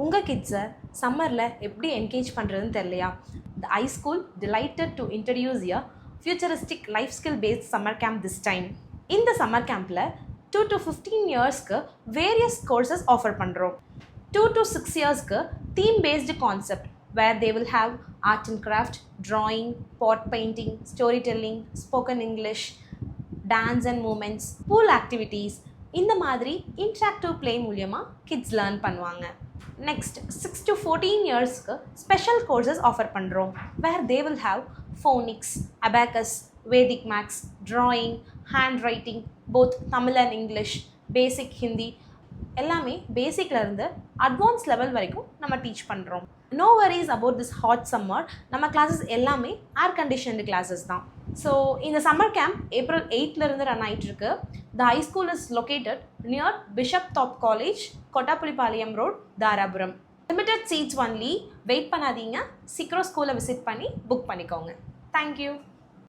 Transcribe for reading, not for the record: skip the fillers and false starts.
உங்கள் கிட்ஸை சம்மரில் எப்படி என்கேஜ் பண்ணுறதுன்னு தெரியலையா? The iSchool delighted to introduce a futuristic life skill based summer camp this time. இந்த summer campல 2 to 15 yearsக்கு various courses offer பண்ணுறோம். 2 to 6 yearsக்கு theme based concept where they will have art and craft, drawing, pot painting, storytelling, spoken English, dance and movements, pool activities. இந்த மாதிரி interactive play மூலியமா kids learn பண்ணுவாங்க. Next, 6 to 14 yearsக்கு special courses offer பண்ணுறோம் where they will have phonics, abacus, Vedic maths, drawing, handwriting, both Tamil and English, basic Hindi, எல்லாமே பேசிக்ல இருந்து advance level வரைக்கும் நம்ம teach பண்ணுறோம். No worries about this hot summer. நம்ம classes எல்லாமே air conditioned classes தான். So இந்த சம்மர் கேம்ப் April 8லேருந்து ரன் ஆகிட்டு இருக்கு. The iSchool is located near Bishop Thorp college, Kottapulipalayam road, Dharapuram. Limited seats only. Wait பண்ணாதீங்க, சீக்கிரம் ஸ்கூலை விசிட் பண்ணி புக் பண்ணிக்கோங்க. தேங்க்யூ.